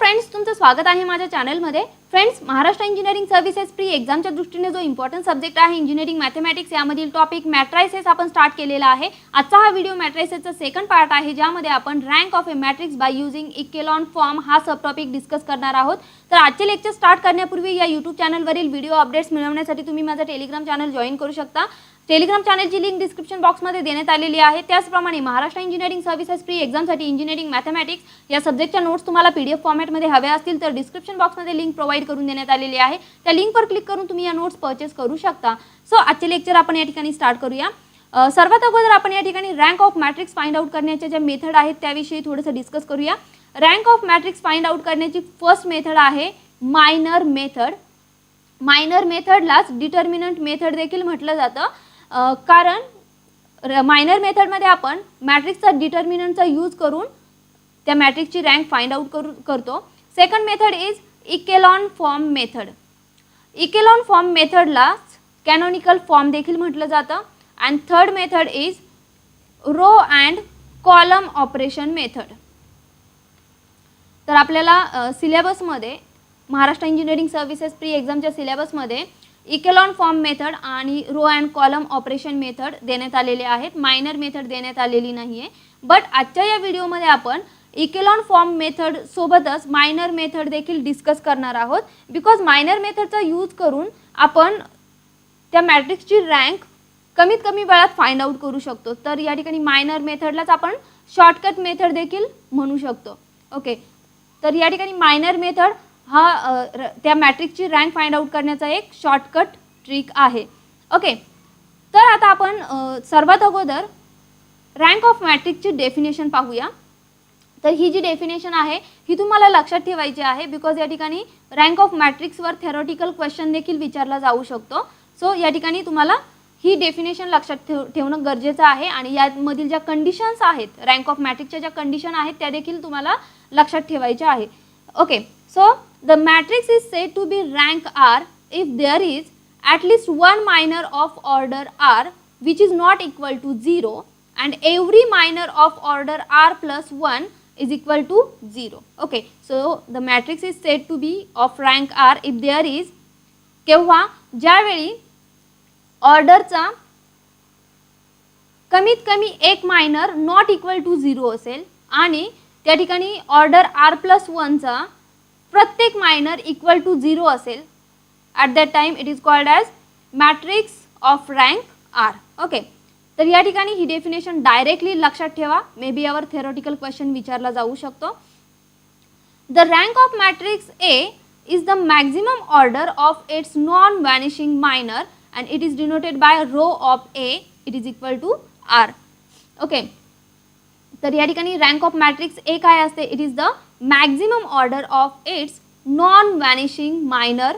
Friends, तुमचं स्वागत आहे माझ्या चॅनलमध्ये। Friends, Maharashtra engineering services pre एक्झामच्या दृष्टीने जो इम्पॉर्टंट सब्जेक्ट आहे इंजिनिअरिंग मॅथमॅटिक्स यामधील टॉपिक मॅट्रायसेस आपण स्टार्ट केलेला आहे। आजचा हा व्हिडिओ मॅट्रायसेसचा सेकंड पार्ट आहे, ज्यामध्ये आपण rank of a matrix by using echelon form हा सब टॉपिक डिस्कस करणार आहोत। तर आजचे लेक्चर स्टार्ट करण्यापूर्वी या यूट्यूब चॅनलवरील व्हिडिओ अपडेट्स मिळवण्यासाठी तुम्ही माझा टेलिग्राम चॅनल जॉइन करू शकता। टेलिग्राम चॅनलची लिंक डिस्क्रिप्शन बॉक्समध्ये देण्यात आलेली आहे। त्याचप्रमाणे महाराष्ट्र इंजिनिअरिंग सर्व्हिसेस प्री एक्झामसाठी इंजिनिअरिंग मॅथमॅटिक्स या सब्जेक्टच्या नोट्स तुम्हाला पीडीएफ फॉर्मॅटमध्ये हव्या असतील तर डिस्क्रिप्शन बॉक्समध्ये लिंक प्रोव्हाइड करून देण्यात आलेली आहे। त्या लिंकवर क्लिक करून तुम्ही या नोट्स परचेस करू शकता। सो आजचे लेक्चर आपण या ठिकाणी स्टार्ट करूया। सर्वात अगोदर आपण या ठिकाणी rank of matrix find out करण्याच्या ज्या मेथड आहेत त्याविषयी थोडंसं डिस्कस करूया। Rank of matrix find out करण्याची फर्स्ट मेथड आहे मायनर मेथड। मायनर मेथडलाच डिटर्मिनंट मेथड देखील म्हटलं जातं, कारण मायनर मेथडमध्ये आपण मॅट्रिक्सचा डिटर्मिनंटचा यूज करून त्या मॅट्रिक्सची रँक फाइंड आउट करतो। Second method is echelon form method. Echelon form मेथडला कॅनोनिकल फॉर्म देखील म्हटलं जातं। And third method is row and column operation method. तर आपल्याला सिलेबसमध्ये महाराष्ट्र इंजिनिअरिंग सर्व्हिसेस प्री एक्झामच्या सिलेबसमध्ये इकेलॉन फॉर्म मेथड आणि row and column operation method देण्यात आलेले आहेत। मायनर मेथड देण्यात आलेली नाही आहे। बट आजच्या या व्हिडिओमध्ये आपण इकेलॉन फॉर्म मेथड सोबतच मायनर मेथड देखील डिस्कस करणार आहोत, बिकॉज मायनर मेथडचा यूज करून आपण त्या मॅट्रिक्सची रँक कमीत कमी वेळात फाइंड आउट करू शकतो। तर या ठिकाणी मायनर मेथडलाच आपण शॉर्टकट मेथड देखील म्हणू शकतो। ओके, तर या ठिकाणी मायनर मेथड हा त्या मॅट्रिक्सची रँक फाइंड आउट करण्याचा एक शॉर्टकट ट्रिक आहे। ओके, तर आता आपण सर्वात अगोदर रँक ऑफ मॅट्रिक्सची डेफिनेशन पाहूया। तर ही जी डेफिनेशन आहे ही तुम्हाला लक्षात ठेवायची आहे, बिकॉज या ठिकाणी रँक ऑफ मॅट्रिक्सवर थेरोटिकल क्वेश्चन देखील विचारला जाऊ शकतो। सो या ठिकाणी तुम्हाला ही डेफिनेशन लक्षात ठेवणं गरजेचं आहे आणि यामधील ज्या कंडिशन्स आहेत, रँक ऑफ मॅट्रिक्सच्या ज्या कंडिशन आहेत त्या देखील तुम्हाला लक्षात ठेवायच्या आहे। Okay, so the matrix is said to be rank R if there is at least one minor of order R which is not equal to 0 and every minor of order R plus 1 is equal to 0. Okay, so the matrix is said to be of rank R if there is केव्हा ज्यावेळी ऑर्डरचा कमीत कमी एक minor not equal to 0 असेल आणि त्या ठिकाणी ऑर्डर R+1 चा प्रत्येक मायनर इक्वल टू 0 असेल। At that time it is called as matrix of rank R. Okay, तर या ठिकाणी ही डेफिनेशन डायरेक्टली लक्षात ठेवा, मे बी यावर थेरोटिकल क्वेश्चन विचारला जाऊ शकतो। The rank of matrix A is the maximum order of its non vanishing minor and it is denoted by rho of A it is equal to R. Okay, तर या ठिकाणी rank of matrix A काय असते? It is the maximum order of its non vanishing minor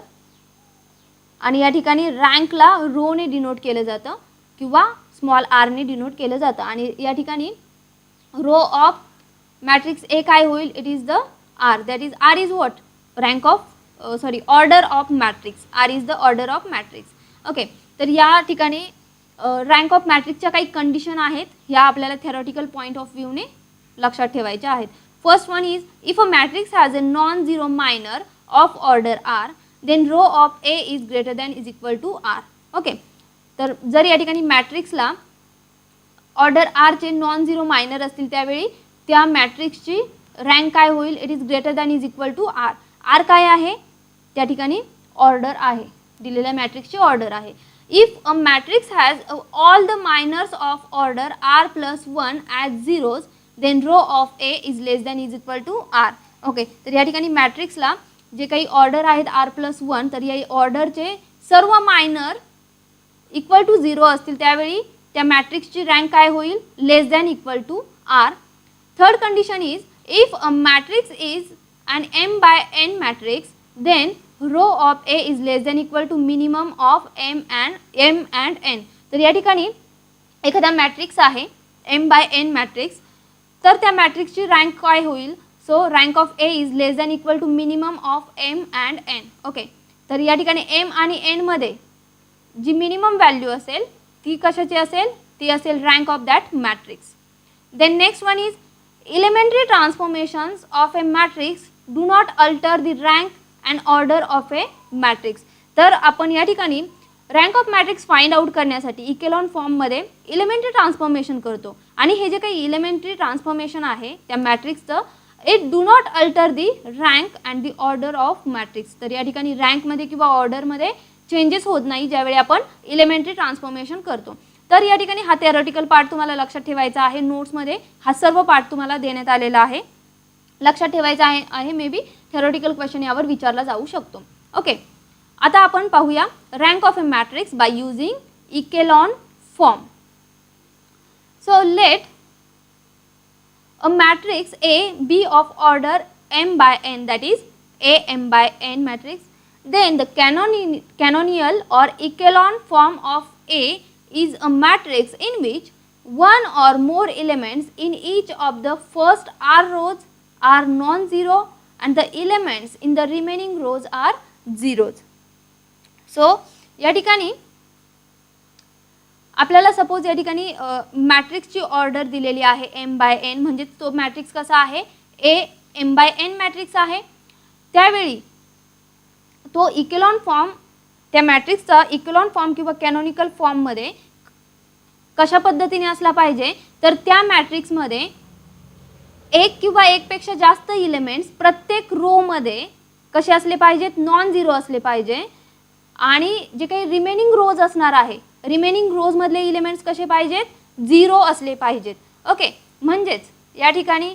आणि या ठिकाणी रँकला रोने denote केलं जातं किंवा स्मॉल आरने डिनोट केलं जातं आणि या ठिकाणी रो ऑफ मॅट्रिक्स ए काय होईल? It is the R, that is R is what? Rank of order of matrix. R is the order of matrix. Okay, तर या ठिकाणी रँक ऑफ मॅट्रिक्सच्या काही कंडिशन आहेत, ह्या आपल्याला थेरोटिकल पॉईंट ऑफ व्ह्यूने लक्षात ठेवायच्या आहेत। First one is if a matrix has a non zero minor of order R then rho of A is greater than is equal to R. Okay, तर जर या ठिकाणी मॅट्रिक्सला ऑर्डर आरचे नॉन झिरो मायनर असतील त्यावेळी त्या मॅट्रिक्सची रँक काय होईल? It is greater than is equal to R. R काय आहे? त्या ठिकाणी ऑर्डर आहे, दिलेल्या मॅट्रिक्सची ऑर्डर आहे। If a matrix has all the minors of order R+1 as zeros, then row of A is less than is equal to R. Okay, तर या ठिकाणी मॅट्रिक्सला जे काही ऑर्डर आहेत R+1, तर या ऑर्डरचे सर्व मायनर इक्वल टू 0 असतील त्यावेळी त्या मॅट्रिक्सची रँक काय होईल? Less than equal to R. Third condition is if a matrix is an m by n matrix, then rho of A is less than equal to minimum of M and N. तर या ठिकाणी एखादा matrix आहे M by N matrix, तर त्या मॅट्रिक्सची rank काय होईल? So rank of A is less than equal to minimum of M and N. Okay, तर या ठिकाणी एम आणि एनमध्ये जी मिनिमम व्हॅल्यू असेल ती कशाची असेल? ती असेल rank of that matrix. Then next one is elementary transformations of a matrix do not alter the rank and order of a matrix. तर आपण या ठिकाणी rank of matrix find out करण्यासाठी इकेलॉन फॉर्ममध्ये इलेमेंटरी ट्रान्सफॉर्मेशन करतो आणि हे जे काही इलेमेंटरी ट्रान्सफॉर्मेशन आहे त्या मॅट्रिक्सचं it do not alter the rank and the order of matrix. तर या ठिकाणी रँकमध्ये किंवा ऑर्डरमध्ये चेंजेस होत नाही ज्यावेळी आपण इलेमेंटरी ट्रान्सफॉर्मेशन करतो. तर या ठिकाणी हा थेरॉटिकल पार्ट तुम्हाला लक्षात ठेवायचा आहे. नोट्समध्ये हा सर्व पार्ट तुम्हाला देण्यात आलेला आहे, लक्षात ठेवायचा आहे. मे बी थेरॉटिकल क्वेश्चन यावर विचारला जाऊ शकतो. ओके, आता आपण पाहूया rank of a matrix by using echelon form. So let a matrix A be of order m by n, that is A m by n matrix, then the canonical or echelon form of A is a matrix in which one or more elements in each of the first r rows are non-zero and the elements in the remaining rows are zeros. So या ठिकाणी आपल्याला suppose या ठिकाणी मॅट्रिक्सची order दिलेली आहे M by N, म्हणजे तो मॅट्रिक्स कसा आहे A M by N matrix आहे. त्यावेळी तो इकेलॉन फॉर्म त्या मॅट्रिक्सचा इकेलॉन फॉर्म किंवा कॅनोनिकल फॉर्ममध्ये कशा पद्धतीने असला पाहिजे, तर त्या मॅट्रिक्समध्ये एक किंवा एकपेक्षा जास्त इलेमेंट्स प्रत्येक रोमध्ये कसे असले पाहिजेत, नॉन झिरो असले पाहिजे. आणि जे काही रिमेनिंग रोज असणार आहे रिमेनिंग रोज मधले इलेमेंट्स कसे पाहिजेत, झिरो असले पाहिजेत. ओके, म्हणजेच या ठिकाणी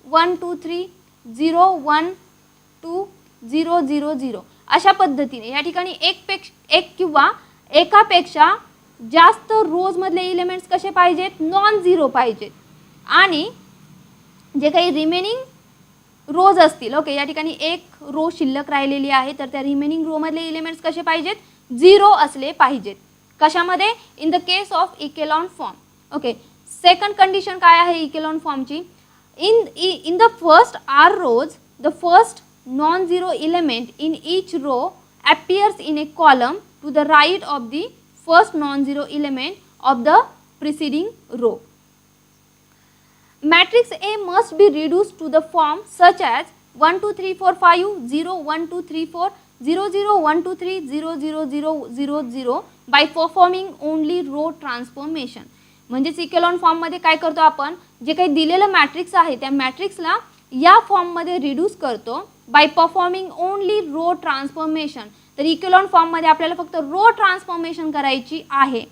1 2 3 0 1 2 0 0 0 अशा पद्धतीने या ठिकाणी एक किंवा एकापेक्षा जास्त रोज मधले इलेमेंट्स कसे पाहिजेत, नॉन झिरो पाहिजेत. आणि जे काही रिमेनिंग रोज असतील, ओके, या ठिकाणी एक रो शिल्लक राहिलेली आहे, तर त्या रिमेनिंग रो मधले इलेमेंट्स कसे पाहिजेत, झिरो असले पाहिजेत. कशामध्ये, in the case of echelon form. Okay, second condition काय आहे इकेलॉन फॉर्मची, in the first R rows the first non zero element in each row appears in a column to the right of the first non-zero element of the preceding row. Matrix A must be reduced to the form such as 1 2 3 4 5 0 1 2 3 4 0 0 1 2 3 0 0 0 0 0 by performing only row transformation. म्हणजे echelon फॉर्ममध्ये काय करतो आपण, जे काही दिलेलं matrix आहे त्या मॅट्रिक्सला या फॉर्ममध्ये रिड्यूस करतो by performing only row transformation. तर इकेलॉन फॉर्ममध्ये आपल्याला फक्त रो ट्रान्सफॉर्मेशन करायची आहे.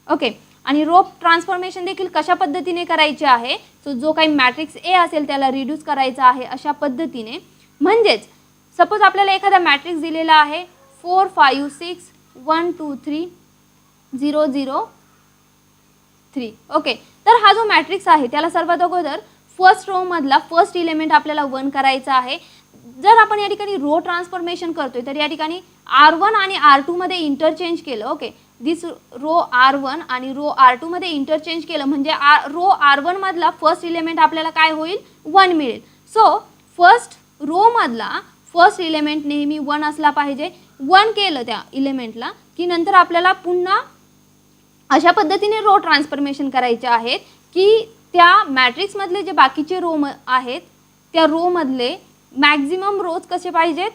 ओके, आणि रो ट्रान्सफॉर्मेशन देखील कशा पद्धतीने करायचे आहे, सो जो काही मॅट्रिक्स ए असेल त्याला रिड्यूस करायचा आहे अशा पद्धतीने. म्हणजेच सपोज आपल्याला एखादा मॅट्रिक्स दिलेला आहे 4 5 6 1 2 3 0 0 3. ओके, तर हा जो मॅट्रिक्स आहे त्याला सर्वात अगोदर फर्स्ट रो मधला फर्स्ट इलेमेंट आपल्याला 1 करायचा आहे. जर आपण या ठिकाणी रो ट्रान्सफॉर्मेशन करतोय तर या ठिकाणी R1 आणि R2 मध्ये इंटरचेंज केलं. ओके, दिस रो R1 आणि रो R2 मध्ये इंटरचेंज केलं म्हणजे रो R1 मधला फर्स्ट इलेमेंट आपल्याला काय होईल, 1 मिळेल. सो फर्स्ट रो मधला फर्स्ट इलेमेंट नेहमी 1 असला पाहिजे. 1 केलं त्या इलेमेंटला की नंतर आपल्याला पुन्हा अशा पद्धतीने रो ट्रान्सफॉर्मेशन करायचे आहेत की त्या मॅट्रिक्स मधले जे बाकीचे रो आहेत त्या रो मधले मॅक्झिमम रोज कसे पाहिजेत,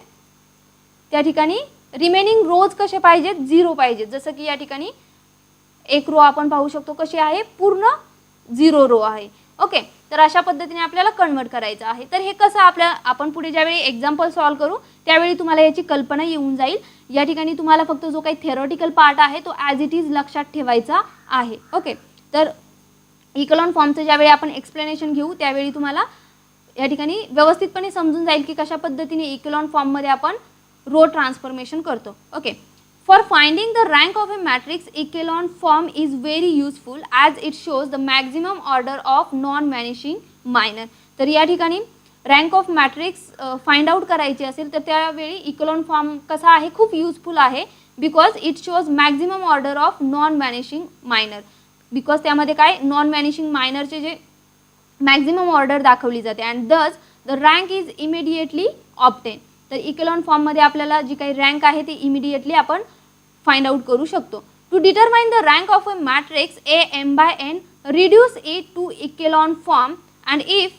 त्या ठिकाणी रिमेनिंग रोज कसे पाहिजेत, 0 पाहिजेत. जसं की या ठिकाणी एक रो आपण पाहू शकतो कशी आहे, पूर्ण 0 रो आहे. ओके, तर अशा पद्धतीने आपल्याला कन्वर्ट करायचं आहे. तर हे कसं आपण पुढे ज्यावेळी एक्झाम्पल सॉल्व करू त्यावेळी तुम्हाला याची कल्पना येऊन जाईल. या ठिकाणी तुम्हाला फक्त जो काही थेरॉटिकल पार्ट आहे तो ॲज इट इज लक्षात ठेवायचा आहे. ओके, तर इकेलॉन फॉर्मचं ज्यावेळी आपण एक्सप्लेनेशन घेऊ त्यावेळी तुम्हाला या ठिकाणी व्यवस्थितपणे समजून जाईल की कशा पद्धतीने इकेलॉन फॉर्ममध्ये आपण रो ट्रान्सफॉर्मेशन करतो. Okay, for finding the rank of a matrix echelon form is very useful as it shows the maximum order of non vanishing minor. तर या ठिकाणी rank of matrix find out करायची असेल तर त्यावेळी इकेलॉन फॉर्म कसा आहे, खूप युजफुल आहे because it shows maximum order of non vanishing minor. Because त्यामध्ये काय, नॉन व्हॅनिशिंग मायनरचे जे मॅक्झिमम ऑर्डर दाखवली जाते अँड दस the rank is immediately obtain. तर इकेलॉन फॉर्ममध्ये आपल्याला जी काही रँक आहे ती इमिडिएटली आपण फाइंड आउट करू शकतो. To determine the rank of a matrix A M by N reduce it to echelon form and if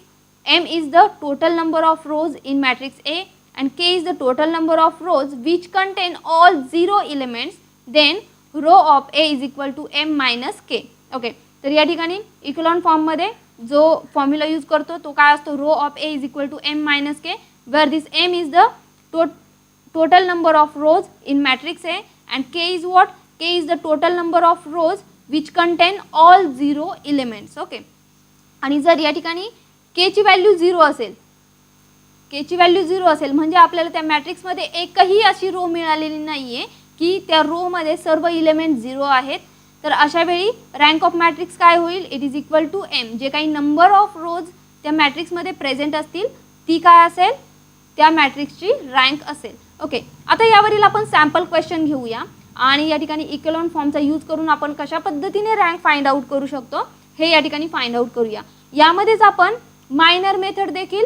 m is the total number of rows in matrix A and k is the total number of rows which contain all 0 elements, then row of A is equal to m minus k. Okay, तर या ठिकाणी इक्वेलॉन फॉर्ममध्ये जो formula use करतो तो काय असतो, rho of A is equal to M minus K, where this M is the total number of rows in matrix A and k is what, k is the total number of rows which contain all 0 elements. Okay, आणि जर या ठिकाणी k ची value 0 असेल, k ची value 0 असेल म्हणजे आपल्याला त्या मॅट्रिक्समध्ये एकही अशी रो मिळालेली नाही आहे की त्या रोमध्ये सर्व इलेमेंट 0 आहेत. तर अशा वेळी रँक ऑफ मॅट्रिक्स काय होईल, it is equal to M. जे काही नंबर ऑफ रोज त्या मॅट्रिक्समध्ये प्रेझेंट असतील ती काय असेल, त्या मॅट्रिक्सची रँक असेल. ओके, आता यावरील आपण सॅम्पल क्वेश्चन घेऊया आणि या ठिकाणी इक्वेलॉन फॉर्मचा यूज करून आपण कशा पद्धतीने रँक फाइंड आउट करू शकतो हे या ठिकाणी फाइंड आउट करूया. यामध्येच आपण मायनर मेथड देखील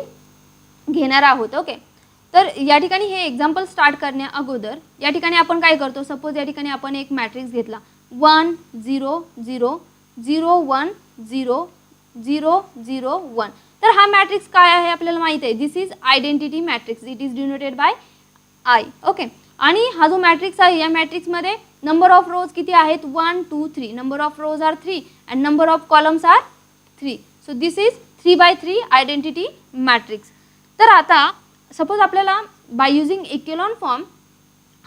घेणार आहोत. ओके, तर या ठिकाणी हे एक्झाम्पल स्टार्ट करण्या अगोदर या ठिकाणी आपण काय करतो, सपोज या ठिकाणी आपण एक मॅट्रिक्स घेतला 1 0 0 0 1 0 0 0 1. तर हा मॅट्रिक्स काय आहे आपल्याला माहिती आहे, this is identity matrix, it is denoted by I. Okay, आणि हा जो मॅट्रिक्स आहे या मॅट्रिक्समध्ये नंबर ऑफ रोज किती आहेत, 1 2 3. Number of rows are 3 and number of columns are 3. So this is 3x3 identity matrix. तर आता सपोज आपल्याला बाय युजिंग इक्वेलॉन फॉर्म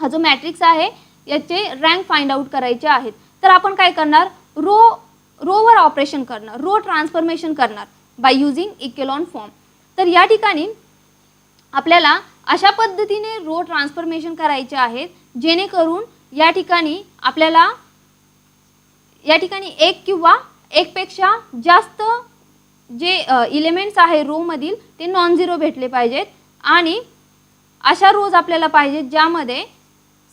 हा जो मॅट्रिक्स आहे याचे रँक फाइंड आउट करायचे आहेत. तर आपण काय करणार, रोवर ऑपरेशन करणार, रो ट्रान्सफॉर्मेशन करणार बाय युजिंग इक्वेलॉन फॉर्म. तर या ठिकाणी आपल्याला अशा पद्धतीने रो ट्रान्सफॉर्मेशन करायचे आहेत जेणेकरून या ठिकाणी आपल्याला या ठिकाणी एक किंवा एकपेक्षा जास्त जे इलेमेंट्स आहे रो मधील ते नॉन झिरो भेटले पाहिजेत आणि अशा रोज आपल्याला पाहिजेत ज्यामध्ये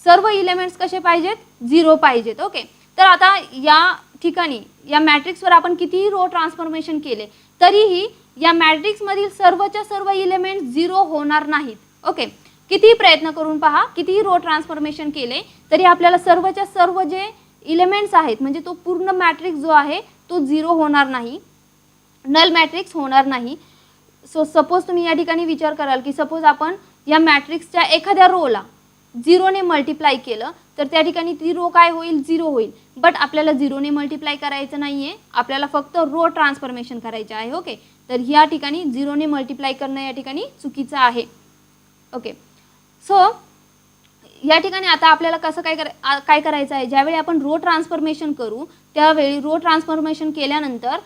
सर्व इलेमेंट्स कसे पाहिजेत, 0 पाहिजेत. ओके, तर आता या ठिकाणी या मॅट्रिक्सवर आपण कितीही रो ट्रान्सफॉर्मेशन केले तरीही या मॅट्रिक्समधील सर्वच्या सर्व इलेमेंट्स 0 होणार नाहीत. ओके, कितीही प्रयत्न करून पहा, कितीही रो ट्रान्सफॉर्मेशन केले तरी आपल्याला सर्वच्या सर्व जे इलेमेंट्स आहेत म्हणजे तो पूर्ण मॅट्रिक्स जो आहे तो 0 होणार नाही, नल मॅट्रिक्स होणार नाही. सो सपोज तुम्ही या ठिकाणी विचार कराल की सपोज आपण या मॅट्रिक्सच्या एखाद्या रोला 0 ने मल्टिप्लाय केलं तर त्या ठिकाणी ती रो काय होईल, 0 होईल. बट आपल्याला 0 ने मल्टिप्लाय करायचं नाही आहे, आपल्याला फक्त रो ट्रान्सफॉर्मेशन करायचे आहे. ओके, तर या ठिकाणी 0 ने मल्टिप्लाय करणं या ठिकाणी चुकीचं आहे. ओके, सो या ठिकाणी आता आपल्याला कसं काय करायचं आहे, ज्यावेळी आपण रो ट्रान्सफॉर्मेशन करू त्यावेळी रो ट्रान्सफॉर्मेशन केल्यानंतर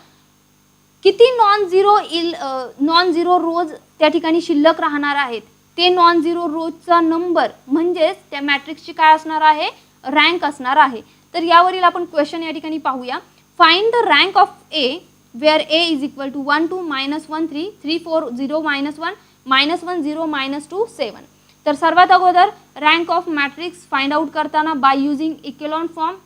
किती नॉन झिरो रोज त्या ठिकाणी शिल्लक राहणार आहेत ते नॉन झिरो रोजचा नंबर म्हणजेच त्या मॅट्रिक्सची काय असणार आहे, रँक असणार आहे. तर यावरील आपण क्वेश्चन या ठिकाणी पाहूया. Find the rank of A where A is equal to 1 2 -1 3 3 4 0 -1 -1 0 -2 7. तर सर्वात अगोदर rank of matrix find out करताना बाय युजिंग इक्वेलॉन फॉर्म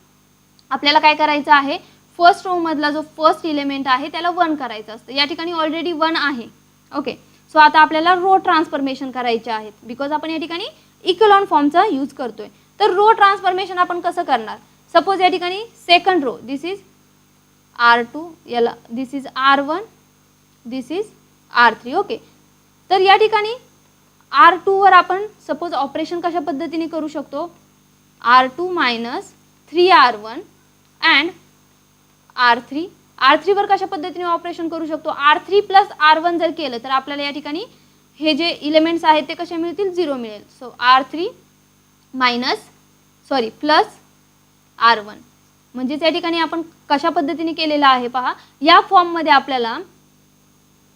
आपल्याला काय करायचं आहे, फर्स्ट रो मधला जो फर्स्ट इलेमेंट आहे त्याला 1 करायचं असतं. या ठिकाणी ऑलरेडी 1 आहे. ओके, सो आता आपल्याला रो ट्रान्सफॉर्मेशन करायचे आहेत बिकॉज आपण या ठिकाणी इक्वेलॉन फॉर्मचा यूज करतोय. तर रो ट्रान्सफॉर्मेशन आपण कसं करणार, सपोज या ठिकाणी second row this is R2, याला this is R1, this is R3. Okay, तर या ठिकाणी R2 वर आपण सपोज ऑपरेशन कशा पद्धतीने करू शकतो, R2 - 3R1 अँड R3 वर कशा पद्धतीने ऑपरेशन करू शकतो, R3 + R1 जर केलं तर आपल्याला या ठिकाणी हे जे इलेमेंट्स आहेत ते कसे मिळतील, 0 मिळेल. सो R3 प्लस R1 म्हणजे त्या ठिकाणी आपण कशा पद्धतीने केलेलं आहे पहा, या फॉर्ममध्ये आपल्याला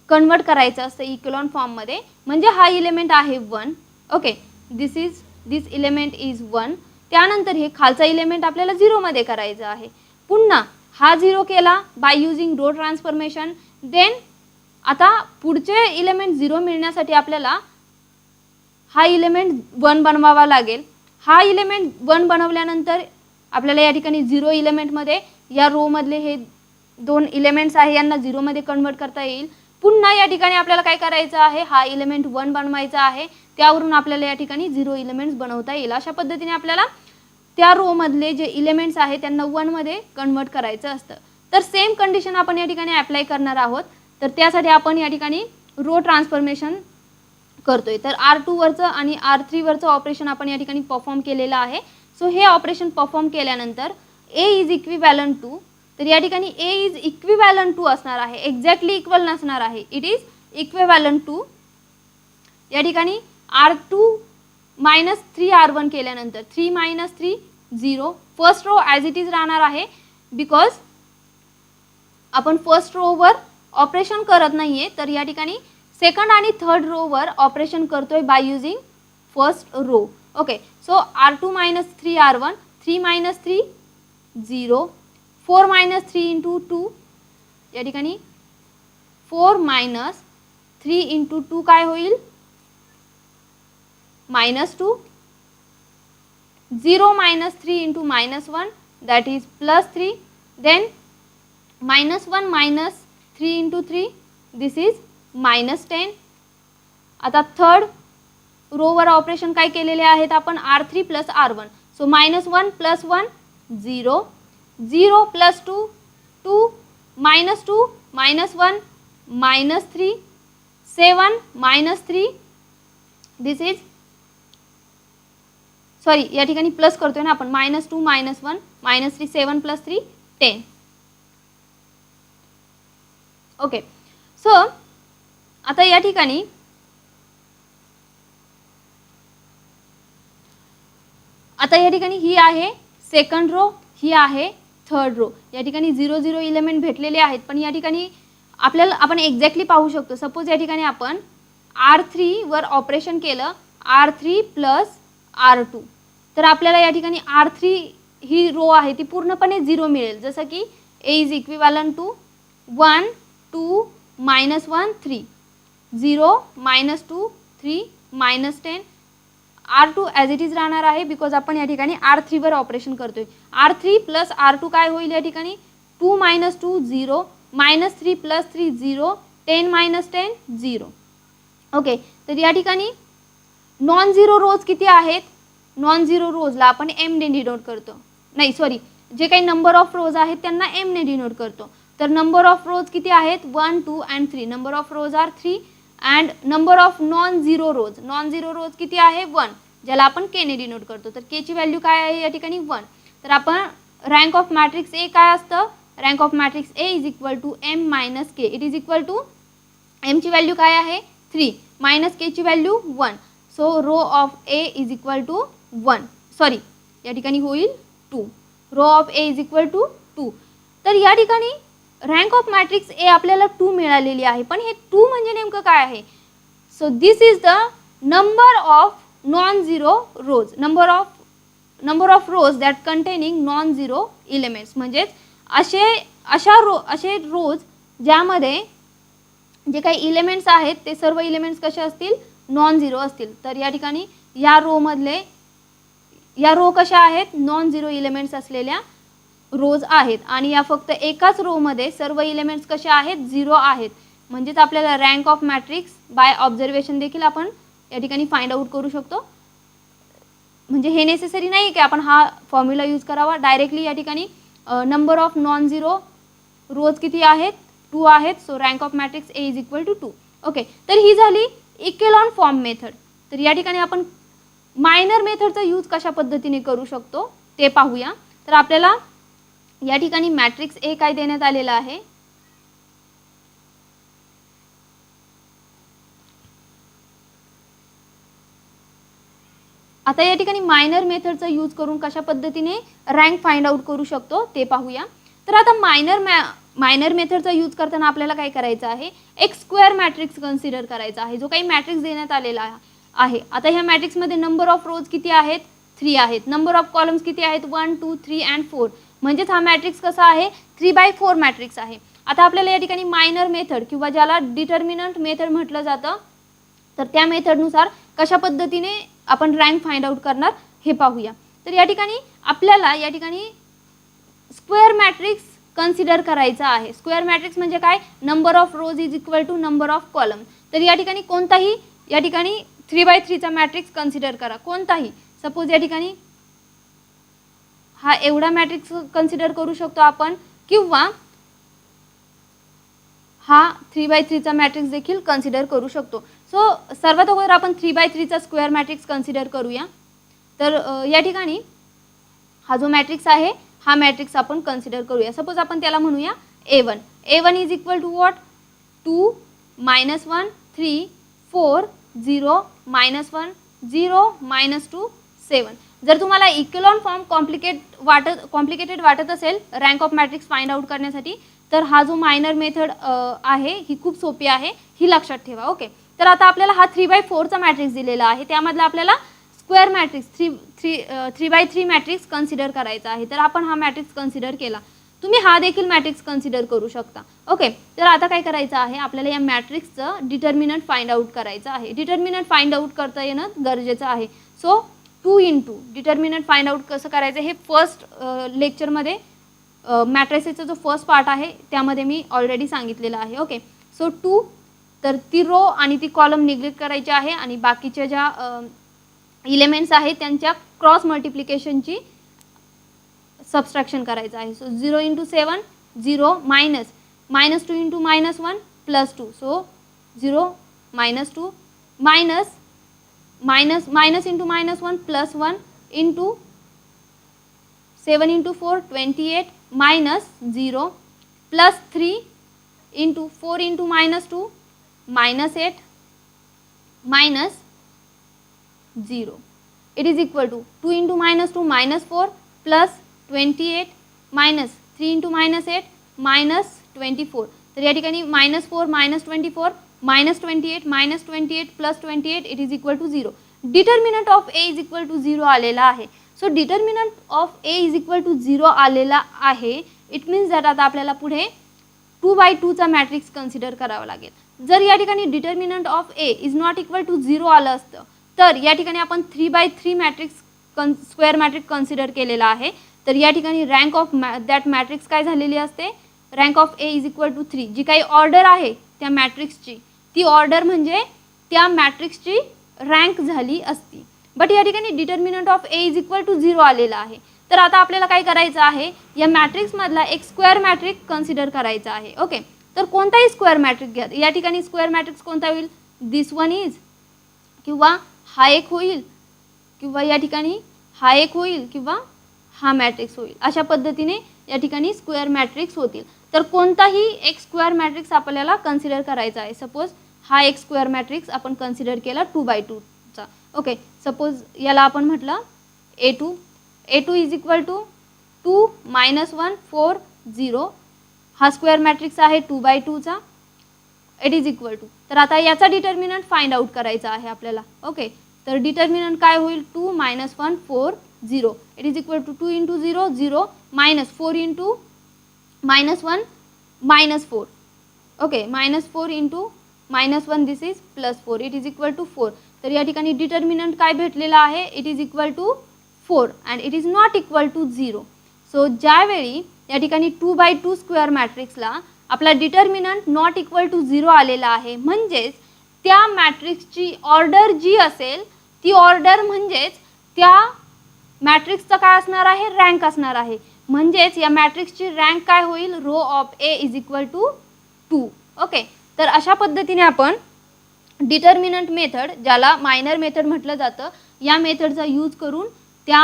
कन्वर्ट करायचं असतं इक्वेलॉन फॉर्ममध्ये. म्हणजे हा इलेमेंट आहे 1. Okay, this element is 1. त्यानंतर हे खालचा इलेमेंट आपल्याला 0 मध्ये करायचं आहे. पुन्हा हा 0 केला by using row transformation. Then आता पुढचे इलेमेंट 0 मिळण्यासाठी आपल्याला हा इलेमेंट 1 बनवावा लागेल. हा इलेमेंट 1 बनवल्यानंतर आपल्याला या ठिकाणी 0 इलेमेंटमध्ये या रो मधले हे 2 इलेमेंट्स आहे यांना 0 मध्ये कन्वर्ट करता येईल. पुन्हा या ठिकाणी आपल्याला काय करायचं आहे, हा इलेमेंट 1 बनवायचा आहे, त्यावरून आपल्याला या ठिकाणी 0 इलेमेंट्स बनवता येईल. अशा पद्धतीने आपल्याला त्या रो मधले जे इलेमेंट्स आहे त्यांना 1 मध्ये कन्वर्ट करायचं असतं. तर सेम कंडिशन आपण या ठिकाणी अप्लाय करणार आहोत. तर त्यासाठी आपण या ठिकाणी रो ट्रान्सफॉर्मेशन करतोय. तर R2 वरचं आणि R3 वरचं ऑपरेशन आपण या ठिकाणी परफॉर्म केलेलं आहे. सो हे ऑपरेशन परफॉर्म केल्यानंतर A इज इक्विवॅलंट टू, तर या ठिकाणी A इज इक्विवॅलंट टू असणार आहे, एक्झॅक्टली इक्वल नसणार आहे. इट इज इक्विवॅलंट टू या ठिकाणी R2 मायनस 3R1 केल्यानंतर 3 minus 3 0. First row as it is राहणार आहे बिकॉज आपण फर्स्ट रोवर ऑपरेशन करत नाही आहे. तर या ठिकाणी सेकंड आणि थर्ड रोवर ऑपरेशन करतोय by using first row. Okay, so R2 minus 3R1, 3 minus 3 0, 4 minus 3 into 2 या ठिकाणी 4 मायनस 3 इंटू 2 काय होईल, -2, 0 minus 3 into -1 that is +3, then -1 minus 3 into 3 this is -10. आता थर्ड रोवर ऑपरेशन काय केलेले आहेत आपण, R3 plus R1, so -1 plus 1 0, 0 plus 2 2, -2 -1 -3, 7 -3 this is sorry या ठिकाणी प्लस करतोय ना आपण, -2 -1 -3, 7 + 3 10. ओके, सो आता या ठिकाणी ही आहे सेकंड रो, ही आहे थर्ड रो. या ठिकाणी 0 0 इलेमेंट भेटलेले आहेत, पण या ठिकाणी आपल्याला आपण एक्झॅक्टली पाहू शकतो. सपोज या ठिकाणी आपण R3 वर ऑपरेशन केलं, R3 प्लस R2, तर आपल्याला या ठिकाणी R3 ही रो आहे ती पूर्णपणे 0 मिळेल. जसं की A is equivalent to 1 2 -1 3, 0 -2 3 -10. R2 as it is राहणार आहे बिकॉज आपण या ठिकाणी R3 वर ऑपरेशन करतोय. R3 प्लस R2 काय होईल या ठिकाणी, 2 -2 0, -3 + 3 0, 10 -10 0. ओके, तर या ठिकाणी नॉन झिरो रोज किती आहेत, नॉन झिरो रोजला आपण M ने डिनोट करतो, नाही सॉरी जे काही नंबर ऑफ रोज आहेत त्यांना M ने डिनोट करतो. तर नंबर ऑफ रोज किती आहेत, 1 2 and 3. Number of rows are 3 and number of non zero rows किती आहे, 1, ज्याला आपण K ने डिनोट करतो. तर K ची व्हॅल्यू काय आहे या ठिकाणी 1. तर आपण रँक ऑफ मॅट्रिक्स A काय असतं, rank of matrix A is equal to M minus K. It is equal to M ची व्हॅल्यू काय आहे 3 मायनस K ची value 1. So rho of A is equal to 1, sorry या ठिकाणी होईल 2. Rho of A is equal to 2. तर या ठिकाणी रँक ऑफ मॅट्रिक्स A आपल्याला 2 मिळालेली आहे, पण हे 2 म्हणजे नेमकं काय आहे. So this is the number of non zero rows, number of rows that containing non zero elements. म्हणजेच असे रोज ज्यामध्ये जे काही इलेमेंट्स आहेत ते सर्व इलेमेंट्स कसे असतील, नॉन झिरो असतील. तर या ठिकाणी या रो कशा आहेत, नॉन झिरो इलेमेंट्स असलेल्या रोज आहेत, आणि या फक्त एकाच रोमध्ये सर्व इलेमेंट्स कसे आहेत, 0 आहेत. म्हणजेच आपल्याला rank of matrix by observation देखील आपण या ठिकाणी फाइंड आउट करू शकतो. म्हणजे हे नेसेसरी नाही की आपण हा फॉर्म्युला यूज करावा, डायरेक्टली या ठिकाणी number of non zero rows किती आहेत, 2 आहेत. So rank of matrix A is equal to 2. Okay, तर ही झाली इकेलॉन फॉर्म मेथड. तर या ठिकाणी आपण मायनर मेथडचा यूज कशा पद्धतीने करू शकतो ते पाहूया. तर आपल्याला या ठिकाणी मॅट्रिक्स A काय देण्यात आलेला आहे, आता या ठिकाणी मायनर मेथडचा यूज करून कशा पद्धतीने रँक फाइंड आउट करू शकतो ते पाहूया. तर आता मायनर मेथडचा यूज करताना आपल्याला काय करायचं आहे, एक स्क्वेअर मॅट्रिक्स कन्सिडर करायचा आहे, जो काही मॅट्रिक्स देण्यात आलेला आहे. आता ह्या मॅट्रिक्समध्ये नंबर ऑफ रोज किती आहेत, 3 आहेत. नंबर ऑफ कॉलम्स किती आहेत, 1 2 3 अँड 4. म्हणजेच हा मॅट्रिक्स कसा आहे, 3/4 मॅट्रिक्स आहे. आता आपल्याला या ठिकाणी मायनर मेथड किंवा ज्याला डिटर्मिनंट मेथड म्हटलं जातं, तर त्या मेथडनुसार कशा पद्धतीने आपण रँक फाइंड आउट करणार हे पाहूया. तर या ठिकाणी आपल्याला या ठिकाणी स्क्वेअर मॅट्रिक्स कन्सिडर करायचा आहे. स्क्वेअर मॅट्रिक्स म्हणजे काय, number of rows is equal to number of column. तर या ठिकाणी कोणताही या ठिकाणी 3/3चा मॅट्रिक्स कन्सिडर करा, कोणताही. सपोज या ठिकाणी हा एवढा मॅट्रिक्स कन्सिडर करू शकतो आपण, किंवा हा 3/3चा मॅट्रिक्स देखील कन्सिडर करू शकतो. सो सर्वात अगोदर आपण 3/3चा स्क्वेअर मॅट्रिक्स कन्सिडर करूया. तर या ठिकाणी हा जो मॅट्रिक्स आहे हा मॅट्रिक्स आपण कन्सिडर करूया. सपोज आपण त्याला म्हणूया A1. A1 is equal to what? 2 -1 3 4 0 -1 0 -2 7. जर तुम्हाला इक्वेलॉन फॉर्म कॉम्प्लिकेटेड वाटत असेल rank of matrix find out करण्यासाठी, तर हा जो मायनर मेथड आहे ही खूप सोपी आहे, ही लक्षात ठेवा. ओके, तर आता आपल्याला हा 3/4चा मॅट्रिक्स दिलेला आहे, त्यामधला आपल्याला स्क्वेअर मॅट्रिक्स 3/3 मॅट्रिक्स कन्सिडर करायचा आहे. तर आपण हा मॅट्रिक्स कन्सिडर केला. तुम्ही हा देखील मॅट्रिक्स कन्सिडर करू शकता. ओके, तर आता काय करायचं आहे, आपल्याला या मॅट्रिक्सचं डिटर्मिनंट फाइंड आउट करायचं आहे. डिटर्मिनंट फाइंड आउट करता येणं गरजेचं आहे. सो 2 × डिटर्मिनंट फाइंड आउट कसं करायचं हे फर्स्ट लेक्चरमध्ये मॅट्रिसेसचा जो फर्स्ट पार्ट आहे त्यामध्ये मी ऑलरेडी सांगितलेलं आहे. ओके, सो 2, तर ती रो आणि ती कॉलम निग्लेक्ट करायची आहे आणि बाकीच्या ज्या एलिमेंट्स आहेत त्यांच्या क्रॉस मल्टिप्लिकेशनची सबस्ट्रॅक्शन करायचं आहे. So 0 × 7 0 -2 × -1 +2. So 0 -2 -1 +1 × 7 × 4 28 -0 +3 × 4 × -2 -8 -0. It is equal to 2 × -2 -4 +28 -3 × -8 -24. तर या ठिकाणी -4 -24 -28 -28 +28 it is equal to 0. Determinant of A is equal to 0 आलेला आहे. So determinant of A is equal to 0 आलेला आहे. इट मीन्स दॅट आता आपल्याला पुढे 2/2चा मॅट्रिक्स कन्सिडर करावा लागेल. जर या ठिकाणी determinant of A is not equal to 0 आलं असतं तर या ठिकाणी आपण 3/3 मॅट्रिक्स स्क्वेअर मॅट्रिक्स कन्सिडर केलेला आहे. तर या ठिकाणी रँक ऑफ दॅट मॅट्रिक्स काय झालेली असते? Rank of A is equal to 3. जी काही ऑर्डर आहे त्या मॅट्रिक्सची ती ऑर्डर म्हणजे त्या मॅट्रिक्सची रँक झाली असती. बट या ठिकाणी determinant of A is equal to 0 आलेला आहे. तर आता आपल्याला काय करायचं आहे, या मॅट्रिक्समधला एक स्क्वेअर मॅट्रिक्स कन्सिडर करायचा आहे. ओके, तर कोणताही स्क्वेअर मॅट्रिक्स घ्या. या ठिकाणी स्क्वेअर मॅट्रिक्स कोणता होईल? दिस वन इज, किंवा हा एक होईल, किंवा या ठिकाणी हा एक होईल, किंवा हा मॅट्रिक्स होईल. अशा पद्धतीने या ठिकाणी स्क्वेअर मॅट्रिक्स होतील. तर कोणताही एक स्क्वेअर मॅट्रिक्स आपल्याला कन्सिडर करायचा आहे. सपोज हा एक स्क्वेअर मॅट्रिक्स आपण कन्सिडर केला 2/2चा. ओके, सपोज याला आपण म्हटलं A2. A2 is equal to 2 -1 4 0. हा स्क्वेअर मॅट्रिक्स आहे 2/2चा. इट इज इक्वल टू, तर आता याचा डिटर्मिनंट फाइंड आउट करायचा आहे आपल्याला. ओके, तर डिटर्मिनंट काय होईल? 2 -1 4 0. It is equal to 2 × 0 0 -4 × -1 -4. Okay, -4 × -1 this is +4. It is equal to 4. तर या ठिकाणी डिटर्मिनंट काय भेटलेला आहे? It is equal to 4 and it is not equal to 0. So ज्यावेळी या ठिकाणी 2/2 स्क्वेअर मॅट्रिक्सला आपला डिटर्मिनंट नॉट इक्वल टू 0 आलेला आहे, म्हणजेच त्या मॅट्रिक्सची ऑर्डर जी असेल ती ऑर्डर म्हणजेच त्या मॅट्रिक्सचा काय असणार आहे? रँक असणार आहे. म्हणजेच या मॅट्रिक्सची रँक काय होईल? Rho of A is equal to 2. Okay, तर अशा पद्धतीने आपण डिटर्मिनंट मेथड, ज्याला मायनर मेथड म्हटलं जातं, या मेथडचा यूज करून त्या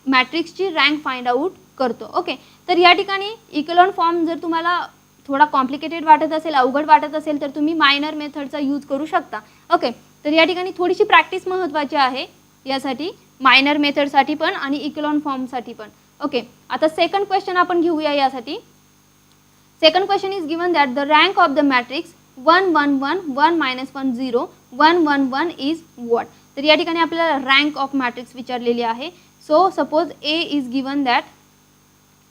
मॅट्रिक्सची रँक फाइंड आउट करतो. ओके, तर या ठिकाणी इक्वेलॉन फॉर्म जर तुम्हाला थोडा कॉम्प्लिकेटेड वाटत असेल, अवघड वाटत असेल, तर तुम्ही मायनर मेथडचा यूज करू शकता. ओके, तर या ठिकाणी थोडीशी प्रॅक्टिस महत्त्वाची आहे यासाठी, मायनर मेथडसाठी पण आणि इक्वेलॉन फॉर्मसाठी पण. ओके, आता सेकंड क्वेश्चन आपण घेऊया यासाठी. Second question is given that the rank of the matrix 1 1 1 1 -1 0 1 1 1 is what? तर या ठिकाणी आपल्याला रँक ऑफ मॅट्रिक्स विचारलेली आहे. So suppose A is given that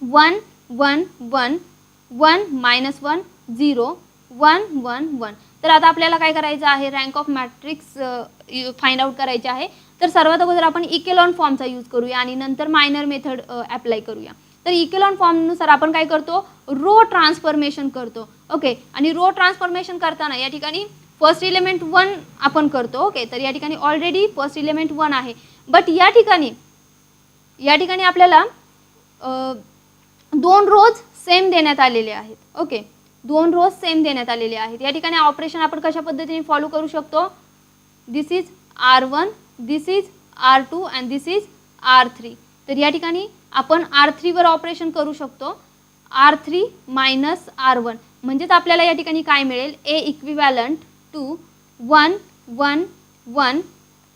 1 1 1 1 -1 0 1 1 1. तर आता आपल्याला काय करायचं आहे? Rank of matrix find out करायचे आहे. तर सर्वात अगोदर आपण इक्वेलॉन फॉर्मचा यूज करूया आणि नंतर मायनर मेथड अप्लाय करूया. तर इक्वेलॉन फॉर्मनुसार आपण काय करतो? रो ट्रान्सफॉर्मेशन करतो. ओके, आणि रो ट्रान्सफॉर्मेशन करताना या ठिकाणी फर्स्ट एलिमेंट 1 आपण करतो. ओके, तर या ठिकाणी ऑलरेडी फर्स्ट एलिमेंट 1 आहे. बट या ठिकाणी आपल्याला 2 रोज सेम देण्यात आलेले आहेत. ओके, दोन रोज सेम देण्यात आलेले आहेत. या ठिकाणी ऑपरेशन आपण कशा पद्धतीने फॉलो करू शकतो, this is R1, this is R2 and this is R3. तर या ठिकाणी आपण R3 वर ऑपरेशन करू शकतो, R3 मायनस R1, म्हणजेच आपल्याला या ठिकाणी काय मिळेल, A equivalent to 1 1 1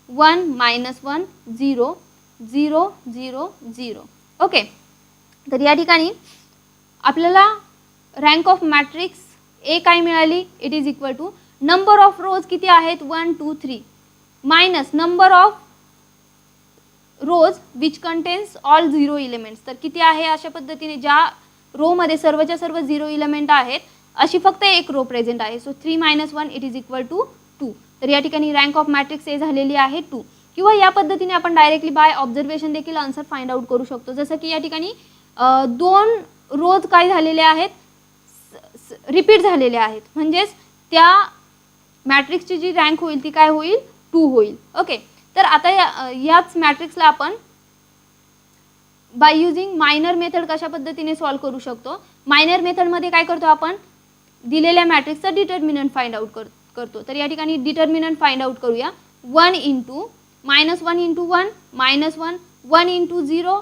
1 minus 1 0 0 0 0. Okay. तर या ठिकाणी आपल्याला रँक ऑफ मॅट्रिक्स ए काय मिळाली, it is equal to number of rows किती आहेत 1 2 3 minus number of rows which contains all 0 elements. तर किती आहे, अशा पद्धतीने ज्या रो मध्ये सर्वच्या सर्व 0 एलिमेंट आहेत अशी फक्त एक रो प्रेझेंट आहे. So 3 minus 1 it is equal to 2. तर या ठिकाणी रँक ऑफ मॅट्रिक्स ए झालेली आहे 2. किंवा या पद्धतीने आपण डायरेक्टली बाय ऑब्झर्वेशन देखील आन्सर फाइंड आउट करू शकतो. जसं की या ठिकाणी दोन रोज काय झालेले आहेत, रिपीट झालेले आहेत, म्हणजेच त्या मॅट्रिक्सची जी रँक होईल ती काय होईल, 2 होईल. ओके. तर आता याच मॅट्रिक्सला आपण बाय युजिंग मायनर मेथड कशा पद्धतीने सॉल्व करू शकतो. मायनर मेथडमध्ये काय करतो आपण, दिलेल्या मॅट्रिक्सचा डिटर्मिनंट फाइंड आउट करतो. तर या ठिकाणी डिटर्मिनंट फाइंड आउट करूया. 1 into minus 1 into 1 minus 1 1 into 0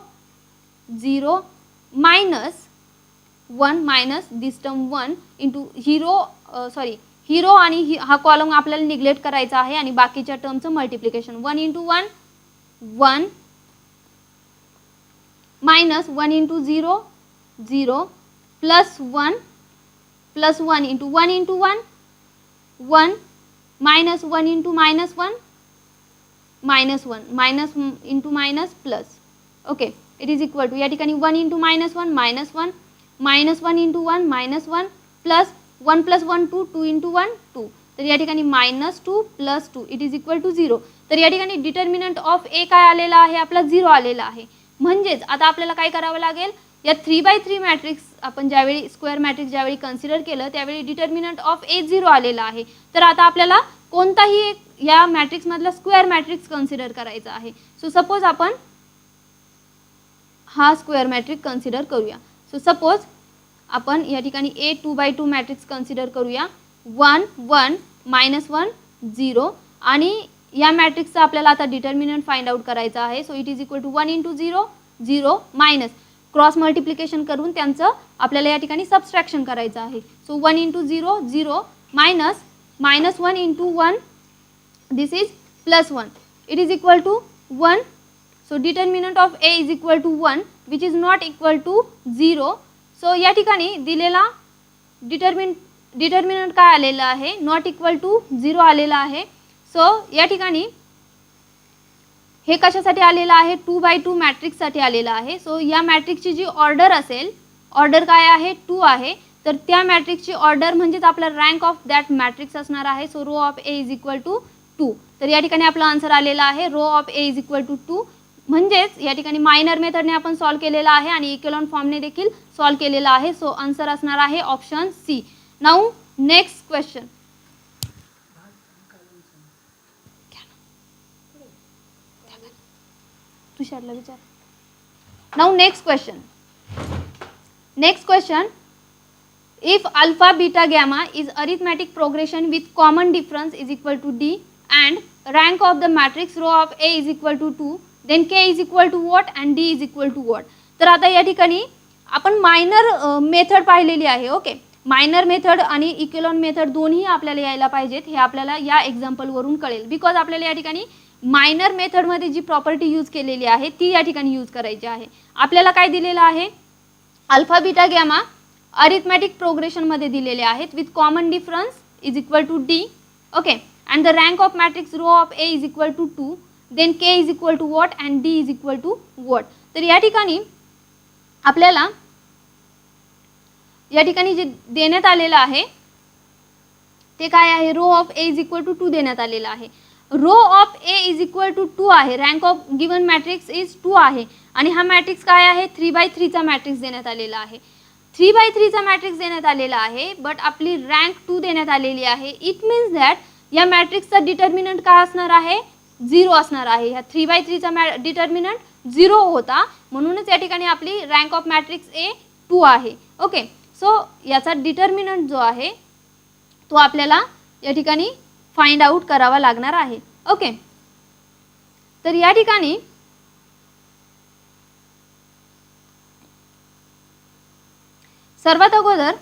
0 minus 1 minus this term 1 into zero आणि हा कॉलम आपल्याला निग्लेक्ट करायचा आहे आणि बाकीच्या टर्मचं multiplication 1 into 1 1 minus 1 into 0 0 plus 1 into 1 into 1 1 minus 1 into minus 1 minus 1 minus into minus plus. Okay. It is equal to या ठिकाणी 1 into minus 1 minus 1 minus 1 into 1 minus 1 plus 1 plus 1 2 2 into 1 2. तर या ठिकाणी minus 2 plus 2 it is equal to 0. तर या ठिकाणी determinant of ए काय आलेला आहे, आपला 0 आलेला आहे. म्हणजेच आता आपल्याला काय करावं लागेल, या 3/3 मॅट्रिक्स आपण ज्यावेळी स्क्वेअर मॅट्रिक्स ज्यावेळी कन्सिडर केलं त्यावेळी डिटर्मिनंट ऑफ ए 0 आलेला आहे. तर आता आपल्याला कोणताही एक या मॅट्रिक्समधला स्क्वेअर मॅट्रिक्स कन्सिडर करायचा आहे. सो सपोज आपण हा स्क्वेअर मॅट्रिक्स कन्सिडर करूया. सो सपोज आपण या ठिकाणी ए 2/2 मॅट्रिक्स कन्सिडर करूया. 1 1 मायनस 1 0 आणि या मॅट्रिक्सचा आपल्याला आता डिटर्मिनंट फाइंड आउट करायचा आहे. So it is equal to 1 into 0 0 minus cross multiplication करून त्यांचं आपल्याला या ठिकाणी सबस्ट्रॅक्शन करायचं आहे. So 1 into 0 0 minus minus 1 into 1 this is plus 1 it is equal to 1. So determinant of A is equal to 1 which is not equal to 0. So या ठिकाणी दिलेला डिटर्मिनंट काय आलेला आहे, नॉट इक्वल टू 0 आलेला आहे. सो या ठिकाणी हे कशासाठी आलेलं आहे, 2/2 मॅट्रिक्ससाठी आलेलं आहे. सो या मॅट्रिक्सची जी ऑर्डर असेल, ऑर्डर काय आहे 2 आहे, तर त्या मॅट्रिक्सची ऑर्डर म्हणजेच आपला रँक ऑफ दॅट मॅट्रिक्स असणार आहे. So rho of A is equal to 2. तर या ठिकाणी आपला आन्सर आलेला आहे rho of A is equal to 2. म्हणजेच या ठिकाणी मायनर मेथडने आपण सॉल्व केलेला आहे आणि इक्वेलॉन फॉर्मने देखील सॉल्व केलेला आहे. सो आन्सर असणार आहे option C. Now next question. तुषारला विचार. Now next question. If alpha beta gamma is arithmetic progression with common difference is equal to d and rank of the matrix row of A is equal to 2, then K is equal to what and D is equal to what. तर आता या ठिकाणी आपण minor method पाहिलेली आहे. Okay. Minor method आणि इक्वेलॉन method दोन्ही आपल्याला यायला पाहिजेत, हे आपल्याला या एक्झाम्पलवरून कळेल. बिकॉज आपल्याला या ठिकाणी मायनर मेथडमध्ये जी प्रॉपर्टी यूज केलेली आहे ती या ठिकाणी यूज करायची आहे. आपल्याला काय दिलेलं आहे, अल्फा बीटा गॅमा अरिथमॅटिक प्रोग्रेशनमध्ये दिलेले आहेत with common difference is equal to D. Okay. And the rank of matrix rho of A is equal to 2, then K is equal to what and D is equal to what. तर या ठिकाणी आपल्याला या ठिकाणी जे देण्यात आलेलं आहे ते काय आहे, rho of A is equal to 2 देण्यात आलेलं आहे. Rho of A is equal to 2 आहे, rank of given matrix is 2 आहे आणि हा मॅट्रिक्स काय आहे 3/3 चा मॅट्रिक्स देण्यात आलेला आहे. 3/3 चा मॅट्रिक्स देण्यात आलेला आहे बट आपली रँक 2 देण्यात आलेली आहे. इट मीन्स दॅट या मॅट्रिक्सचा डिटर्मिनंट काय असणार आहे, 0 असणार आहे. ह्या 3/3 चा डिटर्मिनंट 0 होता, म्हणूनच या ठिकाणी आपली रँक ऑफ मॅट्रिक्स ए 2 आहे. ओके. सो याचा डिटर्मिनंट जो आहे तो आपल्याला या ठिकाणी फाइंड आउट करावा लागणार आहे. ओके, तर या ठिकाणी सर्वात अगोदर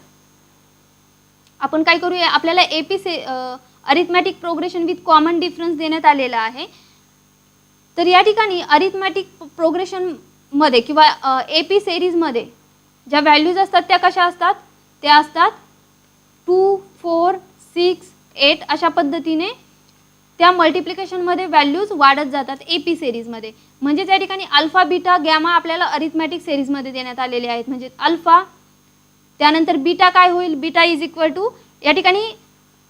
आपण काय करूया, आपल्याला AP arithmetic progression with common difference देण्यात आलेला आहे. तर या ठिकाणी अरिथमॅटिक प्रोग्रेशनमध्ये किंवा एपी सिरीजमध्ये ज्या व्हॅल्यूज असतात त्या कशा असतात, त्या असतात 2, 4, 6, 8 अशा पद्धतीने त्या मल्टिप्लिकेशनमध्ये व्हॅल्यूज वाढत जातात एपी सिरीजमध्ये. म्हणजे त्या ठिकाणी अल्फा बीटा गॅमा आपल्याला अरिथमॅटिक सिरीजमध्ये देण्यात आलेले आहेत. म्हणजे अल्फा, त्यानंतर बीटा काय होईल, बीटा इज इक्वल टू, या ठिकाणी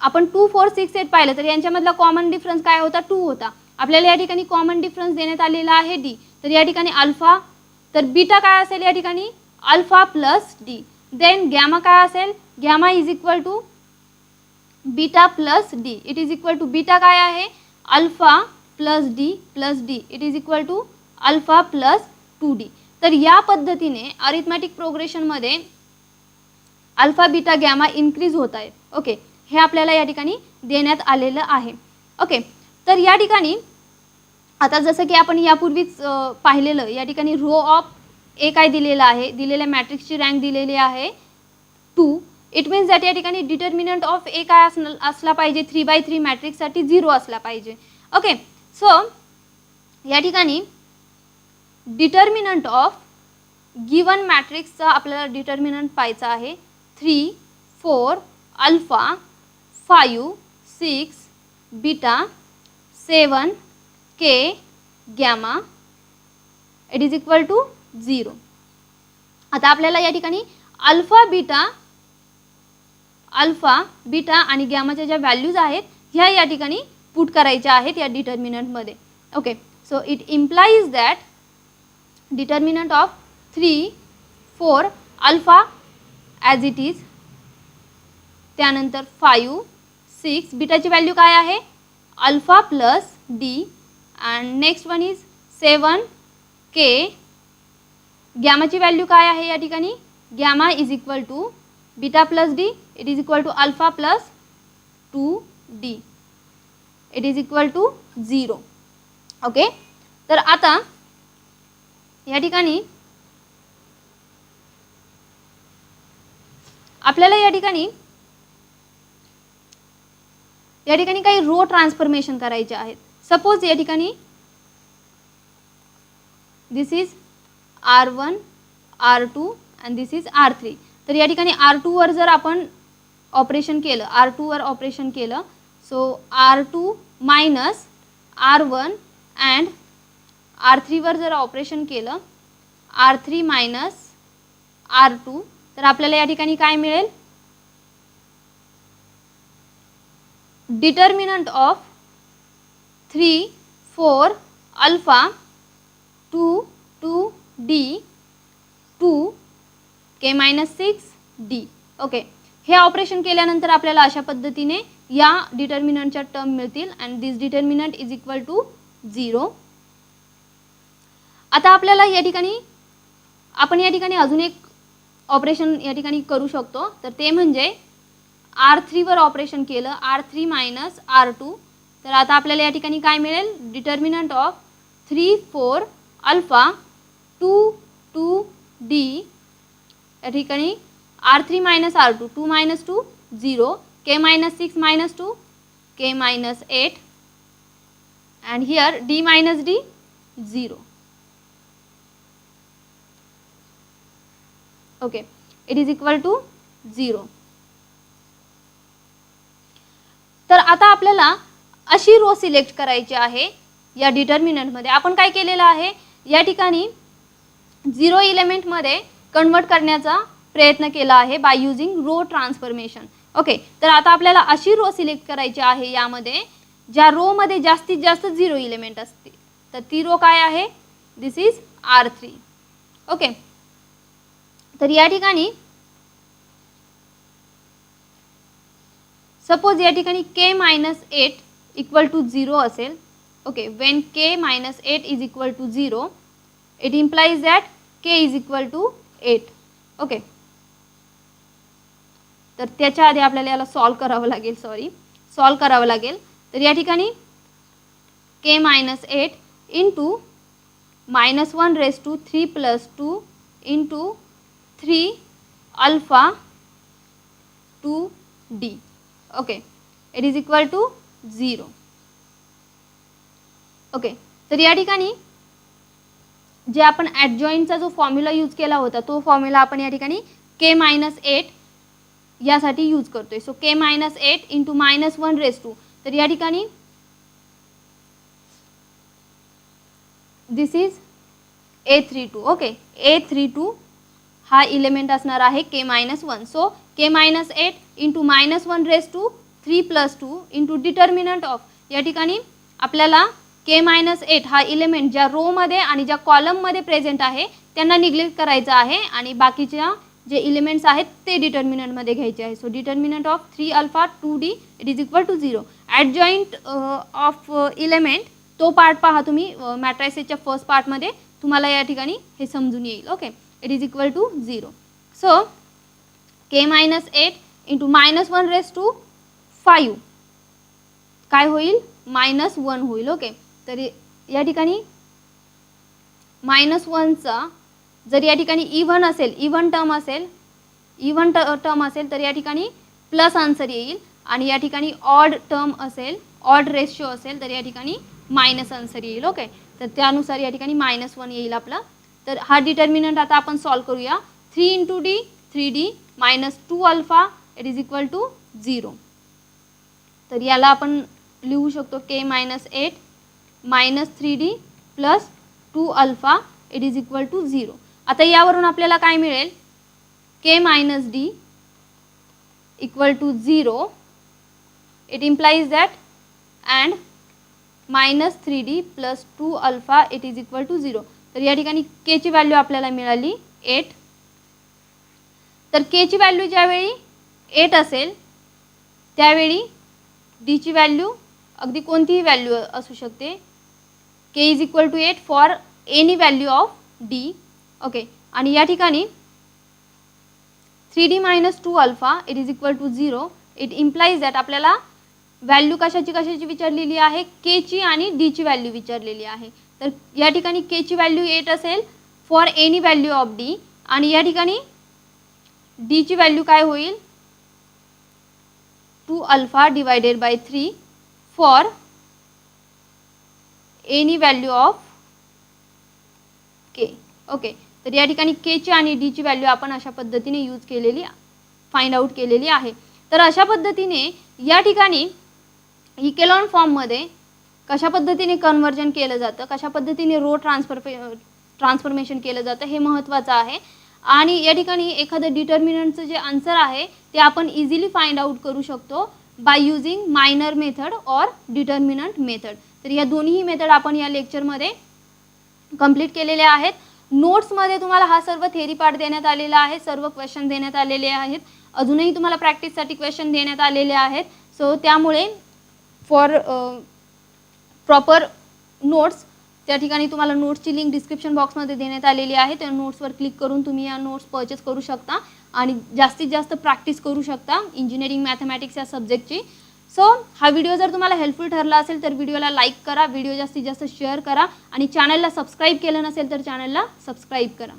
आपण 2, 4, 6, 8 पाहिलं तर यांच्यामधला कॉमन डिफरन्स काय होता, 2 होता. आपल्याला या ठिकाणी कॉमन डिफरन्स देण्यात आलेला आहे डी. तर या ठिकाणी अल्फा, तर बीटा काय असेल या ठिकाणी alpha plus D. Then gamma काय असेल, gamma is equal to beta plus D. It is equal to beta काय आहे, alpha plus D it is equal to alpha plus 2d. तर या पद्धतीने अरिथमॅटिक प्रोग्रेशनमध्ये अल्फा बीटा गॅमा इन्क्रीज होत आहेत. ओके, हे आपल्याला या ठिकाणी देण्यात आलेलं आहे. ओके, तर या ठिकाणी आता जसं की आपण यापूर्वीच पाहिलेलं, या ठिकाणी रो ऑफ ए काय दिलेलं आहे, दिलेल्या मॅट्रिक्सची रँक दिलेली आहे 2. इट मीन्स दॅट या ठिकाणी डिटर्मिनंट ऑफ ए काय असला पाहिजे, 3/3 मॅट्रिक्ससाठी 0 असला पाहिजे. ओके, सो या ठिकाणी डिटर्मिनंट ऑफ गिवन मॅट्रिक्सचा आपल्याला डिटर्मिनंट पाहायचा आहे 3, 4, alpha, 5, 6, beta, 7, K, gamma it is equal to 0. आता आपल्याला या ठिकाणी अल्फा बीटा आणि गॅमाच्या ज्या व्हॅल्यूज आहेत ह्या या ठिकाणी पुट करायच्या आहेत या डिटर्मिनंटमध्ये. Okay, so it implies that determinant of 3, 4 alpha as it is, त्यानंतर 5, 6 बीटाची व्हॅल्यू काय आहे alpha plus D, and next one is 7 K. गॅमाची व्हॅल्यू काय आहे या ठिकाणी, gamma is equal to beta plus D it is equal to alpha plus 2d it is equal to 0. Okay, तर आता या ठिकाणी आपल्याला या ठिकाणी काही रो ट्रान्सफॉर्मेशन करायचे आहेत. सपोज या ठिकाणी this is R1, R2 and this is R3. तर या ठिकाणी R2 वर जर आपण ऑपरेशन केलं, R2 वर ऑपरेशन केलं, so R2 minus R1 and R3 वर जर ऑपरेशन केलं R3 मायनस R2, तर आपल्याला या ठिकाणी काय मिळेल, determinant of 3, 4 alpha 2, 2d 2 k minus 6d. Okay, हे ऑपरेशन केल्यानंतर आपल्याला अशा पद्धतीने या डिटर्मिनंटच्या टर्म मिळतील and this determinant is equal to 0. आता आपल्याला या ठिकाणी आपण या ठिकाणी अजून एक ऑपरेशन या ठिकाणी करू शकतो, तर ते म्हणजे R3 वर ऑपरेशन केलं R3 मायनस R2. तर आता आपल्याला या ठिकाणी काय मिळेल, डिटर्मिनंट ऑफ 3, 4 अल्फा 2, 2d या ठिकाणी R3 minus R2 2 minus 2 0 k minus 6 minus 2 k minus 8 and here d minus d 0. Okay, it is equal to 0. तर आता आपल्याला अशी रो सिलेक्ट करायची आहे या डिटर्मिनंटमध्ये. आपण काय केलेलं आहे, या ठिकाणी 0 एलिमेंटमध्ये कन्वर्ट करण्याचा प्रयत्न केला आहे by using row transformation. Okay, तर आता आपल्याला अशी रो सिलेक्ट करायची आहे यामध्ये ज्या रोमध्ये जास्तीत जास्त 0 एलिमेंट असतील. तर ती रो काय आहे, दिस इज R3. ओके, तर या ठिकाणी सपोज या ठिकाणी k मायनस 8 इक्वल टू 0 असेल. Okay, when k minus 8 is equal to 0 it implies that k is equal to 8. Okay, तर त्याच्या आधी आपल्याला याला सॉल्व करावं लागेल. तर या ठिकाणी k-8 into -1 + 2 into 3 alpha 2d. Okay, it is equal to 0. Okay, तर या ठिकाणी जे आपण ॲडजॉईंटचा जो फॉर्म्युला यूज केला होता तो फॉर्म्युला आपण या ठिकाणी k-8 यासाठी यूज करतोय. सो k-8 इंटू -1 तर या ठिकाणी this is A32. Okay, A32 हा इलेमेंट असणार आहे k-1. So k-8 into -1 + 2 into determinant of, या ठिकाणी आपल्याला k-8 हा इलेमेंट ज्या रोमध्ये आणि ज्या कॉलममध्ये प्रेझेंट आहे त्यांना निग्लेक्ट करायचा आहे आणि बाकीच्या जे इलेमेंट्स आहेत ते डिटर्मिनंटमध्ये घ्यायचे आहे. So determinant of 3 alpha 2d it is equal to 0. Adjoint of element तो पार्ट पहा तुम्ही मॅट्रायसेसच्या फर्स्ट पार्टमध्ये, तुम्हाला या ठिकाणी हे समजून येईल. Okay, it is equal to 0. So k-8 into -1 काय होईल, -1 होईल. ओके, तर या ठिकाणी -1चा जर या ठिकाणी इव्हन टर्म असेल तर या ठिकाणी प्लस आन्सर येईल आणि या ठिकाणी ऑड रेशिओ असेल तर या ठिकाणी मायनस आन्सर येईल. ओके, तर त्यानुसार या ठिकाणी -1 येईल आपला. तर हा डिटर्मिनंट आता आपण सॉल्व करूया. 3 into d 3d -2 alpha it is equal to 0. तर याला आपण लिहू शकतो k-8 -3d + 2 alpha it is equal to 0. आता यावरून आपल्याला काय मिळेल, k-d equal to 0. It implies that and -3d + 2 alpha it is equal to 0. तर या ठिकाणी k ची व्हॅल्यू आपल्याला मिळाली 8. तर k ची व्हॅल्यू ज्यावेळी 8 असेल त्यावेळी d ची व्हॅल्यू अगदी कोणतीही व्हॅल्यू असू शकते. k is equal to 8 for any value of d. Okay, आणि या ठिकाणी 3d - 2 alpha it is equal to 0. It implies that आपल्याला व्हॅल्यू कशाची विचारलेली आहे, k ची आणि d ची व्हॅल्यू विचारलेली आहे. तर या ठिकाणी k ची व्हॅल्यू 8 असेल for any value of d आणि या ठिकाणी d ची व्हॅल्यू काय होईल, 2 alpha divided by 3 for any value of k. Okay, तर या ठिकाणी k ची आणि d ची व्हॅल्यू आपण अशा पद्धतीने फाइंड आउट केलेली आहे. तर अशा पद्धतीने या ठिकाणी इकेलॉन फॉर्ममध्ये कशा पद्धतीने कन्वर्जन केलं जातं, कशा पद्धतीने रो ट्रान्सफॉर्मेशन केलं जातं हे महत्त्वाचं आहे. आणि या ठिकाणी एखादं डिटर्मिनंटचं जे आन्सर आहे ते आपण इझिली फाइंड आउट करू शकतो बाय यूजिंग मायनर मेथड और डिटर्मिनंट मेथड. तर या दोन्ही मेथड आपण या लेक्चरमध्ये कंप्लीट केलेल्या आहेत. नोट्समध्ये तुम्हाला हा सर्व थेरी पार्ट देण्यात आलेला आहे, सर्व क्वेश्चन देण्यात आलेले आहेत, अजूनही तुम्हाला प्रॅक्टिससाठी क्वेश्चन देण्यात आलेले आहेत. सो त्यामुळे फॉर प्रॉपर नोट्स त्या ठिकाणी तुम्हाला नोट्सची लिंक डिस्क्रिप्शन बॉक्समध्ये देण्यात आलेली आहे. त्या नोट्सवर क्लिक करून तुम्ही या नोट्स परचेस करू शकता आणि जास्तीत जास्त प्रॅक्टिस करू शकता इंजिनिअरिंग मॅथमॅटिक्स या सब्जेक्टची. सो हा व्हिडिओ जर तुम्हाला हेल्पफुल ठरला असेल तर व्हिडिओला लाईक करा, व्हिडिओ जास्तीत जास्त शेअर करा आणि चॅनलला सबस्क्राईब केलं नसेल तर चॅनलला सबस्क्राईब करा.